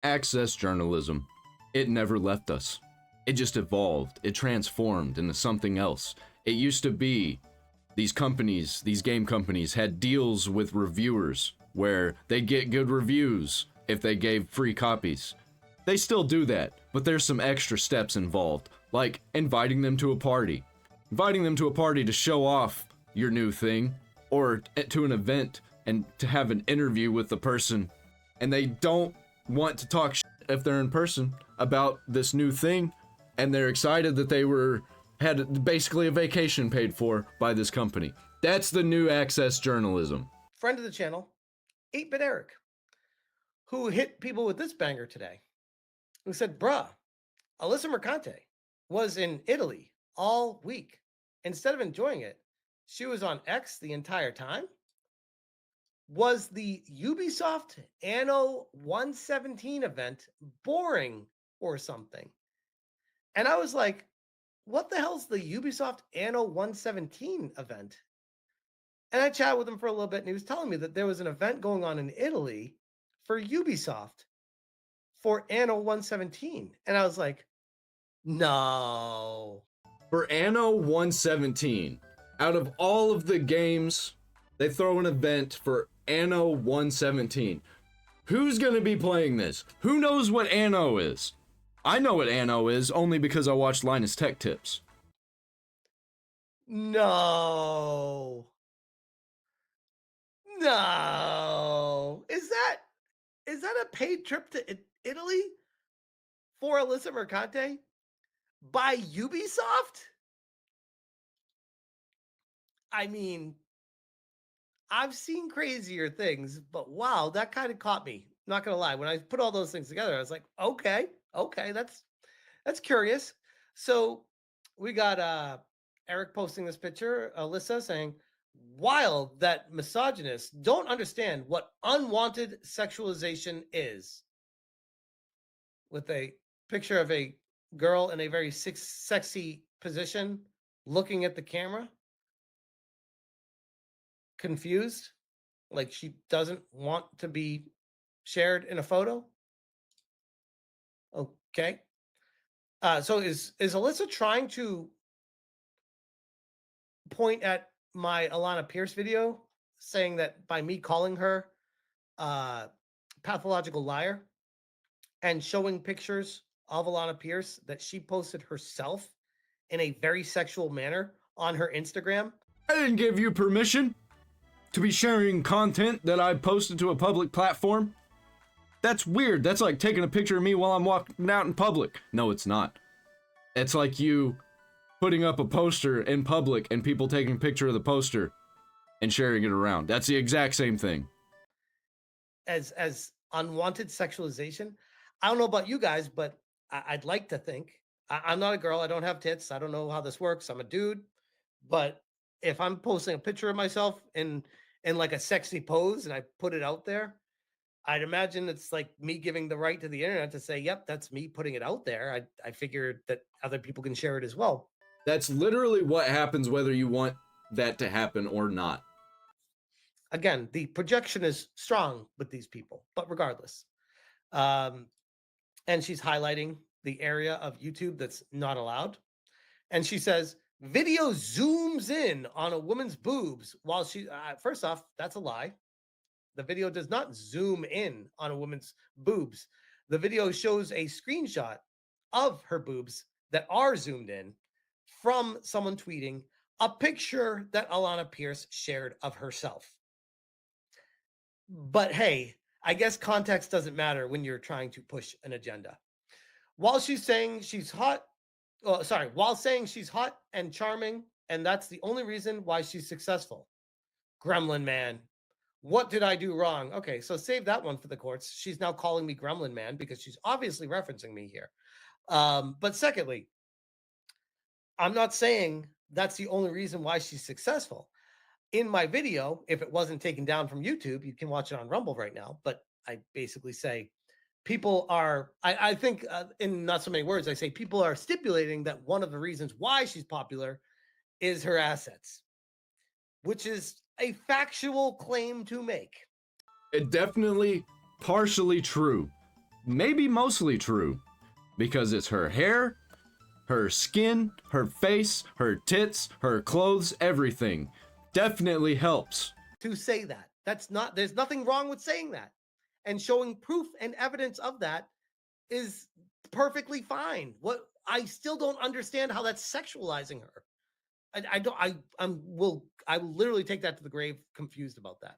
Access journalism. It never left us. It just evolved. It transformed into something else. It used to be these companies, these game companies, had deals with reviewers where they'd get good reviews if they gave free copies. They still do that, but there's some extra steps involved, like inviting them to a party. Inviting them to a party to show off your new thing, or to an event and to have an interview with the person, and they don't want to talk if they're in person about this new thing, and they're excited that they had basically a vacation paid for by this company. That's the new access journalism. Friend of the channel, 8-Bit Eric, who hit people with this banger today, who said, bruh, Alyssa Mercante was in Italy all week. Instead of enjoying it, she was on X the entire time. Was the Ubisoft Anno 117 event boring or something? And I was like, what the hell's the Ubisoft Anno 117 event? And I chatted with him for a little bit, and he was telling me that there was an event going on in Italy for Ubisoft for Anno 117. And I was like, no. For Anno 117, out of all of the games, they throw an event for Anno 117. Who's going to be playing this? Who knows what Anno is? I know what Anno is only because I watched Linus Tech Tips. No. Is that a paid trip to Italy for Alyssa Mercante by Ubisoft? I mean, I've seen crazier things, but wow, that kind of caught me. Not gonna lie. When I put all those things together, I was like, okay, that's curious. So we got Eric posting this picture, Alyssa saying, wild that misogynists don't understand what unwanted sexualization is. With a picture of a girl in a very sexy position looking at the camera, confused, like she doesn't want to be shared in a photo. Okay. So is Alyssa trying to point at my Alana Pierce video saying that by me calling her pathological liar and showing pictures of Alana Pierce that she posted herself in a very sexual manner on her Instagram? I didn't give you permission to be sharing content that I posted to a public platform. That's weird. That's like taking a picture of me while I'm walking out in public. No, it's not. It's like you putting up a poster in public and people taking a picture of the poster and sharing it around. That's the exact same thing. As unwanted sexualization. I don't know about you guys, but I'd like to think. I'm not a girl. I don't have tits. I don't know how this works. I'm a dude. But if I'm posting a picture of myself in like a sexy pose and I put it out there, I'd imagine it's like me giving the right to the internet to say, yep, that's me putting it out there. I figured that other people can share it as well. That's literally what happens whether you want that to happen or not. Again, the projection is strong with these people, but regardless. And she's highlighting the area of YouTube that's not allowed. And she says, video zooms in on a woman's boobs while she, first off, that's a lie. The video does not zoom in on a woman's boobs. The video shows a screenshot of her boobs that are zoomed in from someone tweeting a picture that Alana Pierce shared of herself. But hey, I guess context doesn't matter when you're trying to push an agenda. While saying she's hot and charming, and that's the only reason why she's successful. Gremlin man. What did I do wrong? Okay, so save that one for the courts. She's now calling me Gremlin man because she's obviously referencing me here. But secondly, I'm not saying that's the only reason why she's successful. In my video, if it wasn't taken down from YouTube, you can watch it on Rumble right now. But I basically say people are, I think in not so many words, I say people are stipulating that one of the reasons why she's popular is her assets, which is a factual claim to make. It definitely partially true. maybe mostly true. Because it's her hair, her skin, her face, her tits, her clothes, everything. Definitely helps. To say that. There's nothing wrong with saying that. And showing proof and evidence of that is perfectly fine. What I still don't understand how that's sexualizing her. I will literally take that to the grave confused about that.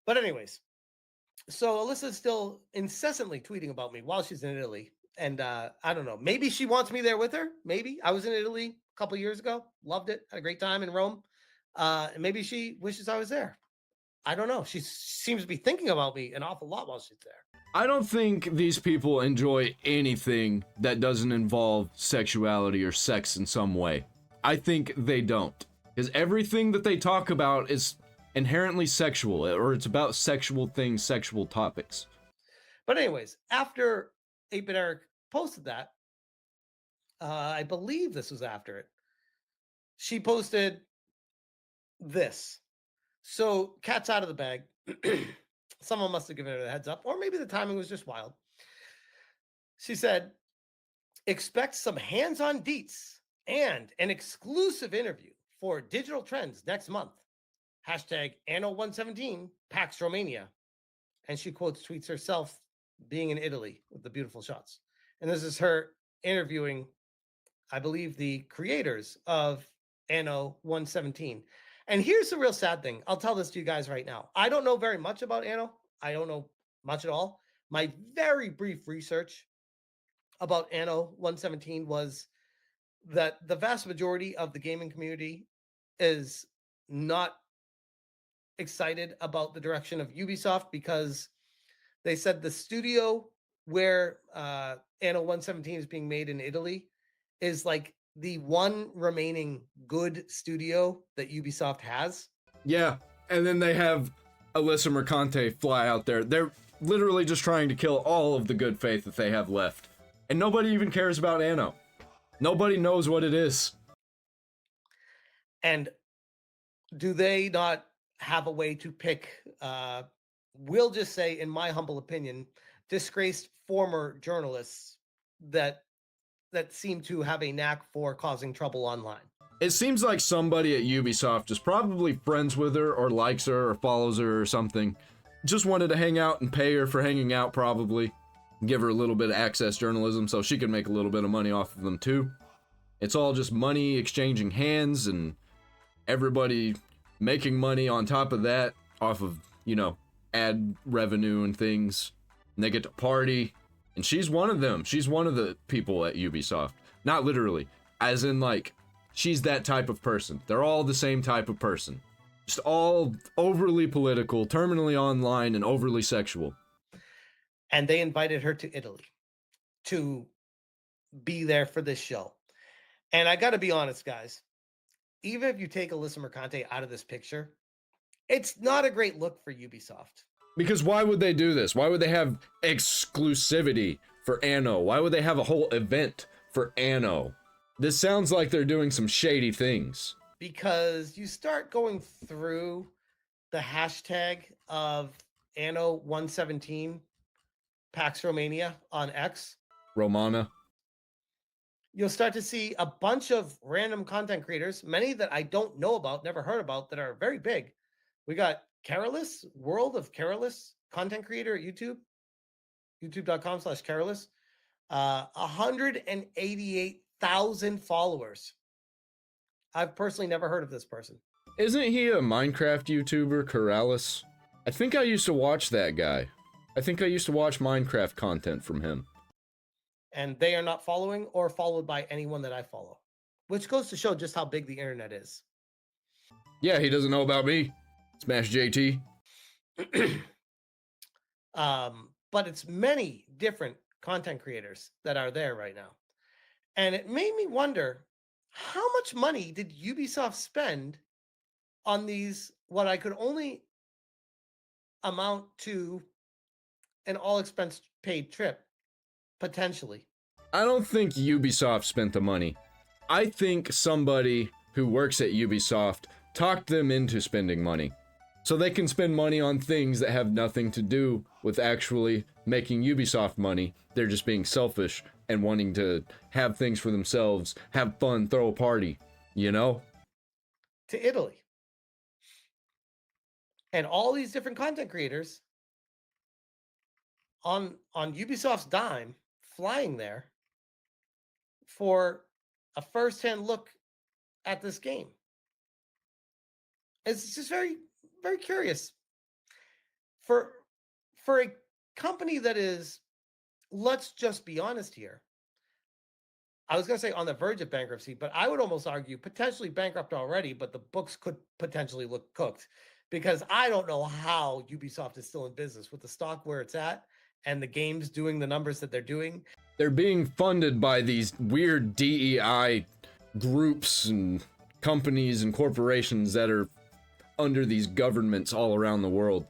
But anyways, so Alyssa's still incessantly tweeting about me while she's in Italy. And I don't know, maybe she wants me there with her. Maybe. I was in Italy a couple years ago, loved it, had a great time in Rome. And maybe she wishes I was there. I don't know. She seems to be thinking about me an awful lot while she's there. I don't think these people enjoy anything that doesn't involve sexuality or sex in some way. I think they don't. Because everything that they talk about is inherently sexual, or it's about sexual things, sexual topics. But anyways, after 8-Bit Eric posted that, I believe this was after it, she posted this. So cat's out of the bag. Someone must have given her a heads up, or maybe the timing was just wild. She said, expect some hands-on deets and an exclusive interview for Digital Trends next month. Hashtag Anno117 PAX Romania. And she quotes tweets herself being in Italy with the beautiful shots. And this is her interviewing, I believe, the creators of Anno 117. And here's the real sad thing. I'll tell this to you guys right now. I don't know very much about Anno. I don't know much at all. My very brief research about Anno 117 was that the vast majority of the gaming community is not excited about the direction of Ubisoft because they said the studio where Anno 117 is being made in Italy is like the one remaining good studio that Ubisoft has. Yeah, and then they have Alyssa Mercante fly out there. They're literally just trying to kill all of the good faith that they have left. And nobody even cares about Anno. Nobody knows what it is. And do they not have a way to pick, we'll just say, in my humble opinion, disgraced former journalists that seem to have a knack for causing trouble online? It seems like somebody at Ubisoft is probably friends with her or likes her or follows her or something. Just wanted to hang out and pay her for hanging out, probably. Give her a little bit of access journalism so she can make a little bit of money off of them too. It's all just money exchanging hands and everybody making money on top of that off of, ad revenue and things. And they get to party. And she's one of them. She's one of the people at Ubisoft. Not literally. As in, she's that type of person. They're all the same type of person. Just all overly political, terminally online, and overly sexual. And they invited her to Italy to be there for this show. And I got to be honest, guys. Even if you take Alyssa Mercante out of this picture, it's not a great look for Ubisoft. Because why would they do this? Why would they have exclusivity for Anno? Why would they have a whole event for Anno? This sounds like they're doing some shady things. Because you start going through the hashtag of Anno 117 PAX Romania on X. Romana. You'll start to see a bunch of random content creators, many that I don't know about, never heard about, that are very big. We got Carolus, World of Carolus, content creator at YouTube, youtube.com/Carolus, 188,000 followers. I've personally never heard of this person. Isn't he a Minecraft YouTuber, Corrales? I think I used to watch that guy. I think I used to watch Minecraft content from him. And they are not following or followed by anyone that I follow, which goes to show just how big the internet is. Yeah, he doesn't know about me. Smash JT. But it's many different content creators that are there right now. And it made me wonder, how much money did Ubisoft spend on these, what I could only amount to an all expense paid trip, potentially? I don't think Ubisoft spent the money. I think somebody who works at Ubisoft talked them into spending money. So they can spend money on things that have nothing to do with actually making Ubisoft money. They're just being selfish and wanting to have things for themselves, have fun, throw a party, you know? To Italy. And all these different content creators on Ubisoft's dime flying there for a first-hand look at this game. It's just very, very curious. For a company that is, let's just be honest here, I was going to say on the verge of bankruptcy, but I would almost argue potentially bankrupt already, but the books could potentially look cooked, because I don't know how Ubisoft is still in business with the stock where it's at and the games doing the numbers that they're doing. They're being funded by these weird DEI groups and companies and corporations that are under these governments all around the world.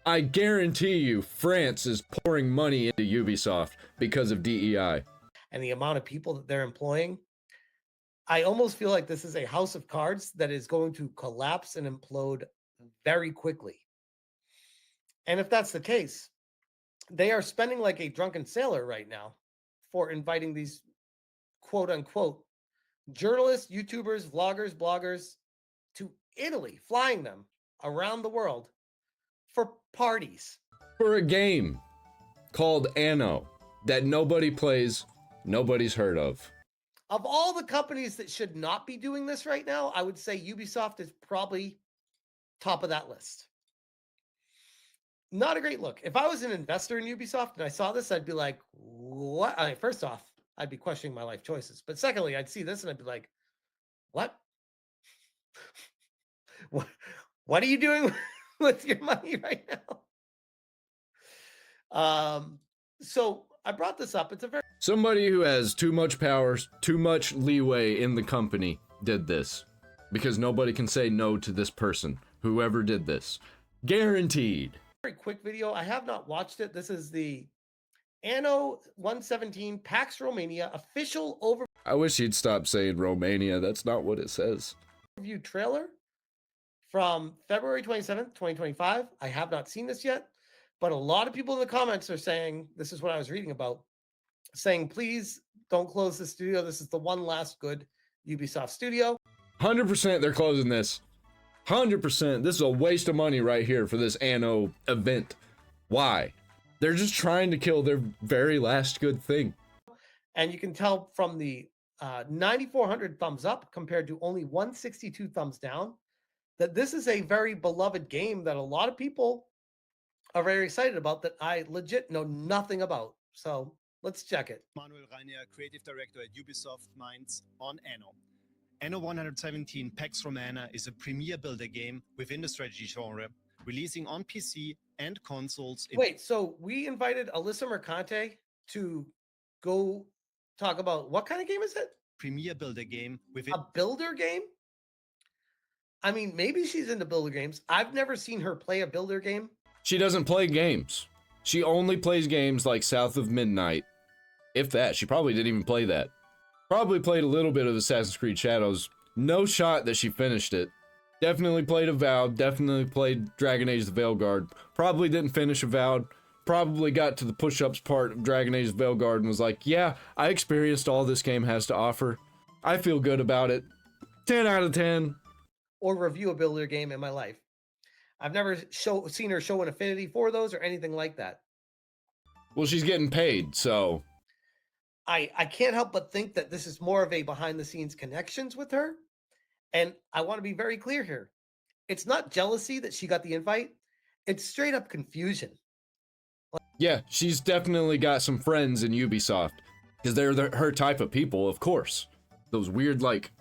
I guarantee you France is pouring money into Ubisoft because of DEI. And the amount of people that they're employing, I almost feel like this is a house of cards that is going to collapse and implode very quickly. And if that's the case, they are spending like a drunken sailor right now for inviting these quote unquote journalists, YouTubers, vloggers, bloggers to Italy, flying them around the world for parties. For a game called Anno that nobody plays, nobody's heard of. Of all the companies that should not be doing this right now, I would say Ubisoft is probably top of that list. Not a great look. If I was an investor in Ubisoft and I saw this, I'd be like, what? I mean, first off, I'd be questioning my life choices. But secondly, I'd see this and I'd be like, what? What are you doing with your money right now? So I brought this up. It's a very... Somebody who has too much power, too much leeway in the company did this. Because nobody can say no to this person, whoever did this. Guaranteed. Very quick video. I have not watched it. This is the Anno 117 PAX Romania official overview. I wish he'd stop saying Romania. That's not what it says. Trailer from February 27th, 2025. I have not seen this yet, but a lot of people in the comments are saying, this is what I was reading about, saying, please don't close the studio. This is the one last good Ubisoft studio. 100% they're closing this. 100%. This is a waste of money right here for this Anno event. Why? They're just trying to kill their very last good thing. And you can tell from the 9,400 thumbs up compared to only 162 thumbs down that this is a very beloved game that a lot of people are very excited about, that I legit know nothing about. So let's check it. Manuel Reinier, creative director at Ubisoft Mainz, on Anno. Anno 117 PAX Romana is a premier builder game within the strategy genre, releasing on PC and consoles. Wait, so we invited Alyssa Mercante to go talk about what kind of game is it? Premier builder game within a builder game? I mean, maybe she's into builder games. I've never seen her play a builder game. She doesn't play games. She only plays games like South of Midnight. If that, she probably didn't even play that. Probably played a little bit of Assassin's Creed Shadows. No shot that she finished it. Definitely played Avowed. Definitely played Dragon Age the Veilguard. Probably didn't finish Avowed. Probably got to the push-ups part of Dragon Age the Veilguard and was like, yeah, I experienced all this game has to offer. I feel good about it. 10 out of 10. Or review a builder game in my life. I've never seen her show an affinity for those or anything like that. Well, she's getting paid, so... I can't help but think that this is more of a behind-the-scenes connections with her. And I want to be very clear here. It's not jealousy that she got the invite. It's straight up confusion. Yeah, she's definitely got some friends in Ubisoft. Because they're her type of people, of course. Those weird, like,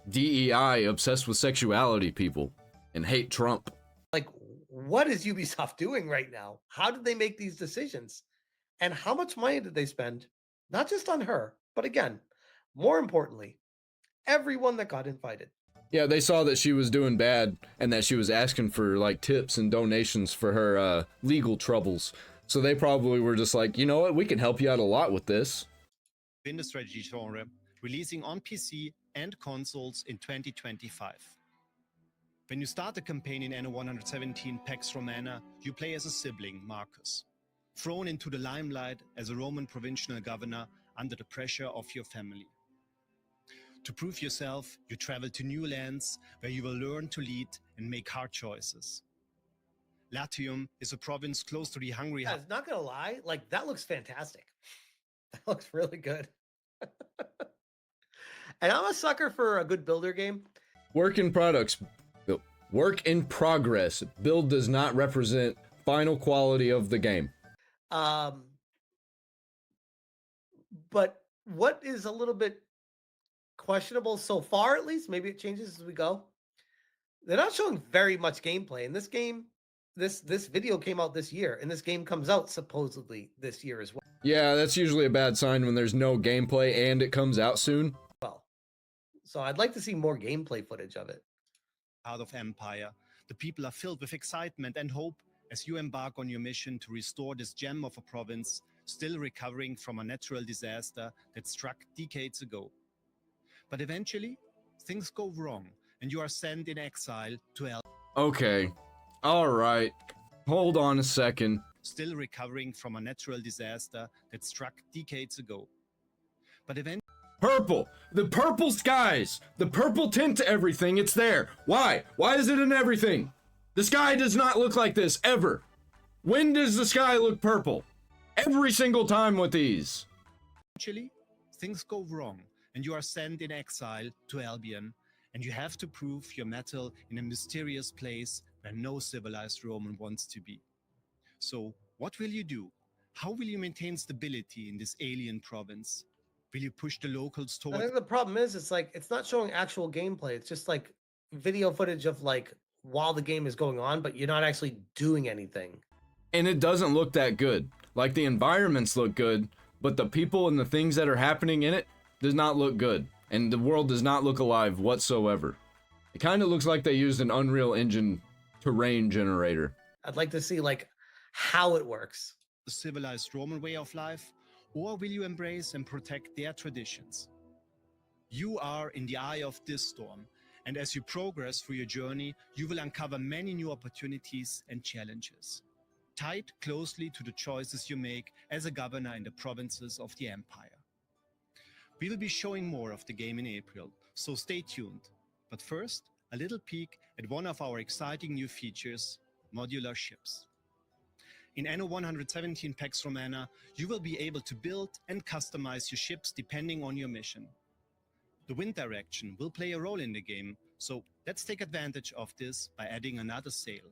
DEI, obsessed with sexuality people. And hate Trump. Like, what is Ubisoft doing right now? How did they make these decisions? And how much money did they spend? Not just on her, but again, more importantly, everyone that got invited. Yeah, they saw that she was doing bad and that she was asking for like tips and donations for her legal troubles. So they probably were just like, you know what, we can help you out a lot with this. In the strategy genre, releasing on PC and consoles in 2025. When you start the campaign in Anno 117 Pax Romana, you play as a sibling, Marcus, thrown into the limelight as a Roman provincial governor under the pressure of your family. To prove yourself, you travel to new lands where you will learn to lead and make hard choices. Latium is a province close to the Hungary. Guys, not gonna lie, like that looks fantastic. That looks really good. And I'm a sucker for a good builder game. Work in products. Work in progress. Build does not represent final quality of the game. But what is a little bit questionable so far, at least, maybe it changes as we go. They're not showing very much gameplay in this game. This video came out this year, and this game comes out supposedly this year as well. Yeah, that's usually a bad sign when there's no gameplay and it comes out soon. So I'd like to see more gameplay footage of it. Out of Empire, the people are filled with excitement and hope as you embark on your mission to restore this gem of a province still recovering from a natural disaster that struck decades ago. But eventually, things go wrong, and you are sent in exile to Okay. Alright. Hold on a second. Still recovering from a natural disaster that struck decades ago. But eventually, Purple! The purple skies! The purple tint to everything, it's there. Why? Why is it in everything? The sky does not look like this, ever. When does the sky look purple? Every single time with these. eventually, things go wrong, and you are sent in exile to Albion, and you have to prove your mettle in a mysterious place where no civilized Roman wants to be. So, what will you do? How will you maintain stability in this alien province? Will you push the locals I towards think the problem is it's like it's not showing actual gameplay. It's just like video footage of like while the game is going on, but you're not actually doing anything. And it doesn't look that good. Like, the environments look good, but the people and the things that are happening in it does not look good. And the world does not look alive whatsoever. It kind of looks like they used an Unreal Engine terrain generator. I'd like to see like how it works. the civilized Roman way of life, or will you embrace and protect their traditions? You are in the eye of this storm, and as you progress through your journey, you will uncover many new opportunities and challenges, tied closely to the choices you make as a governor in the provinces of the empire. We will be showing more of the game in April, so stay tuned. But first, a little peek at one of our exciting new features, modular ships. In Anno 117 Pax Romana, you will be able to build and customize your ships depending on your mission. The wind direction will play a role in the game, so let's take advantage of this by adding another sail.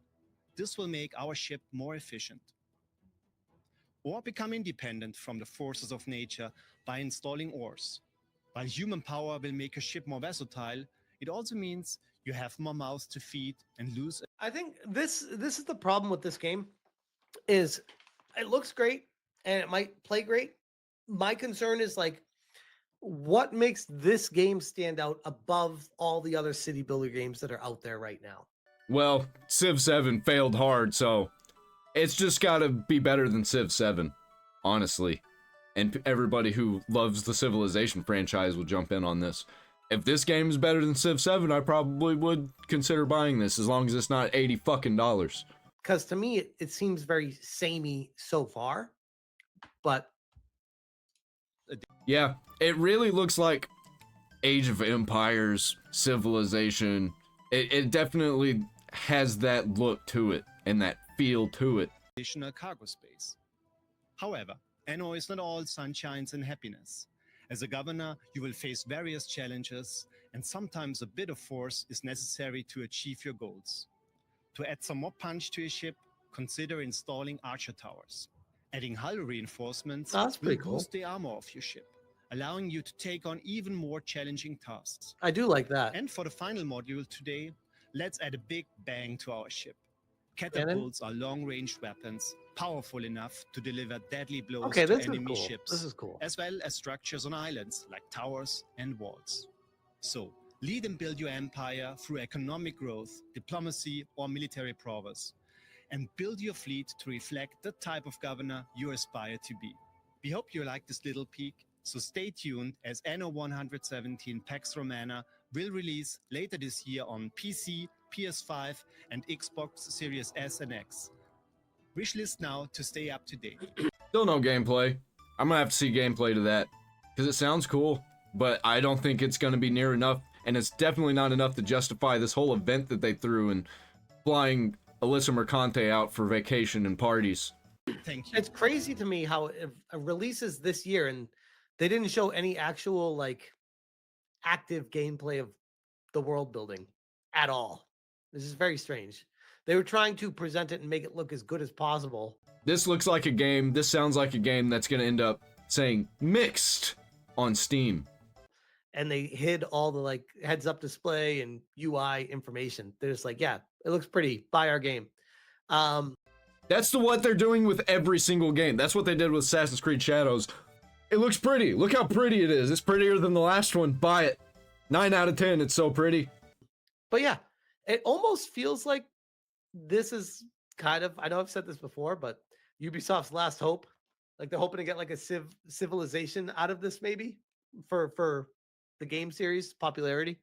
This will make our ship more efficient. Or become independent from the forces of nature by installing oars. While human power will make your ship more versatile, it also means you have more mouths to feed and lose. I think this is the problem with this game is it looks great and it might play great. My concern is like what makes this game stand out above all the other city builder games that are out there right now? Well, Civ 7 failed hard, so it's just gotta be better than Civ 7, honestly. And everybody who loves the Civilization franchise will jump in on this. If this game is better than Civ 7, I probably would consider buying this, as long as it's not $80 fucking dollars. Because to me, it seems very samey so far, but yeah, it really looks like Age of Empires, Civilization. It definitely has that look to it and that feel to it. Additional cargo space. However, Anno is not all sunshines and happiness. As a governor, you will face various challenges, and sometimes a bit of force is necessary to achieve your goals. To add some more punch to your ship, consider installing archer towers. Adding hull reinforcements That's will pretty cool. boost the armor of your ship, allowing you to take on even more challenging tasks. I do like that. And for the final module today, let's add a big bang to our ship. Catapults are long-range weapons, powerful enough to deliver deadly blows Okay, to this is enemy cool. ships, This is cool. as well as structures on islands like towers and walls. So, lead and build your empire through economic growth, diplomacy, or military prowess, and build your fleet to reflect the type of governor you aspire to be. We hope you like this little peek, so stay tuned as Anno 117 Pax Romana will release later this year on PC, PS5, and Xbox Series S and X. Wishlist now to stay up to date. Still no gameplay. I'm gonna have to see gameplay to that, because it sounds cool, but I don't think it's gonna be near enough, and it's definitely not enough to justify this whole event that they threw and flying Alyssa Mercante out for vacation and parties. Thank you. It's crazy to me how it releases this year and they didn't show any actual like active gameplay of the world building at all. This is very strange. They were trying to present it and make it look as good as possible. This looks like a game, this sounds like a game that's gonna end up saying mixed on Steam. And they hid all the like heads up display and UI information. They're just like, yeah, it looks pretty. Buy our game. That's what they're doing with every single game. That's what they did with Assassin's Creed Shadows. It looks pretty. Look how pretty it is. It's prettier than the last one. Buy it. 9 out of 10. It's so pretty. But yeah, it almost feels like this is kind of, I know I've said this before, but Ubisoft's last hope. Like they're hoping to get like a civilization out of this maybe for the game series popularity.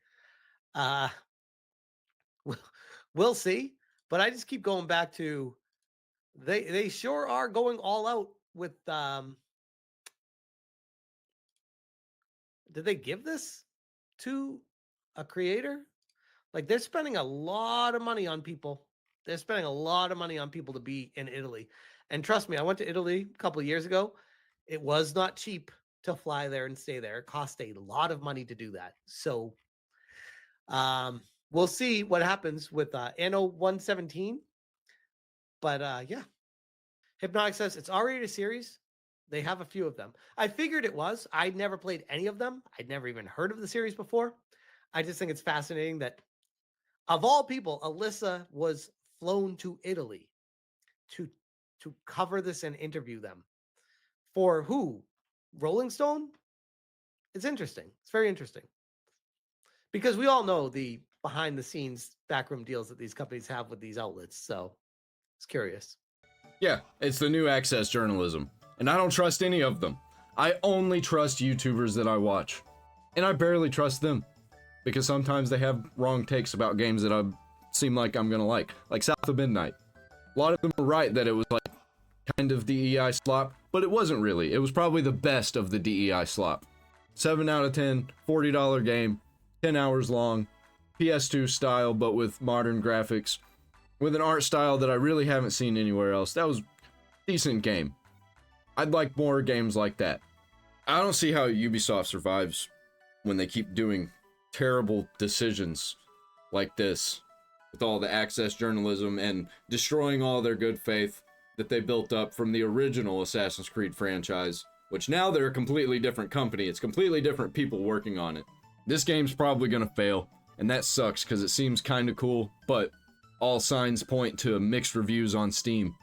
We'll see. But I just keep going back to they sure are going all out with did they give this to a creator? Like they're spending a lot of money on people. They're spending a lot of money on people to be in Italy. And trust me, I went to Italy a couple of years ago. It was not cheap to fly there and stay there. It cost a lot of money to do that. So we'll see what happens with Anno 117. But yeah, Hypnotic says it's already a series. They have a few of them. I figured it was. I'd never played any of them. I'd never even heard of the series before. I just think it's fascinating that, of all people, Alyssa was flown to Italy to cover this and interview them. For who? Rolling Stone? It's interesting. It's very interesting. Because we all know the behind the scenes backroom deals that these companies have with these outlets. So it's curious. Yeah, it's the new access journalism. And I don't trust any of them. I only trust YouTubers that I watch. And I barely trust them. Because sometimes they have wrong takes about games that I seem like I'm gonna like. Like South of Midnight. A lot of them are right that it was like kind of DEI slop, but it wasn't really. It was probably the best of the DEI slop. 7 out of 10, $40 game, 10 hours long, PS2 style, but with modern graphics, with an art style that I really haven't seen anywhere else. That was a decent game. I'd like more games like that. I don't see how Ubisoft survives when they keep doing terrible decisions like this, with all the access journalism and destroying all their good faith that they built up from the original Assassin's Creed franchise, which now they're a completely different company. It's completely different people working on it. This game's probably gonna fail, and that sucks because it seems kind of cool, but all signs point to mixed reviews on Steam,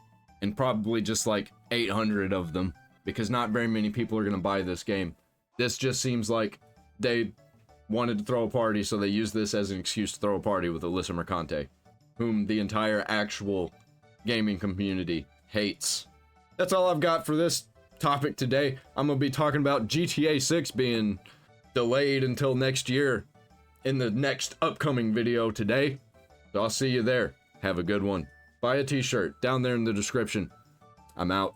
and probably just like 800 of them, because not very many people are gonna buy this game. This just seems like they wanted to throw a party, so they used this as an excuse to throw a party with Alyssa Mercante, whom the entire actual gaming community hates. That's all I've got for this topic today. I'm gonna be talking about GTA 6 being delayed until next year in the next upcoming video today. So I'll see you there. Have a good one. Buy a t-shirt down there in the description. I'm out.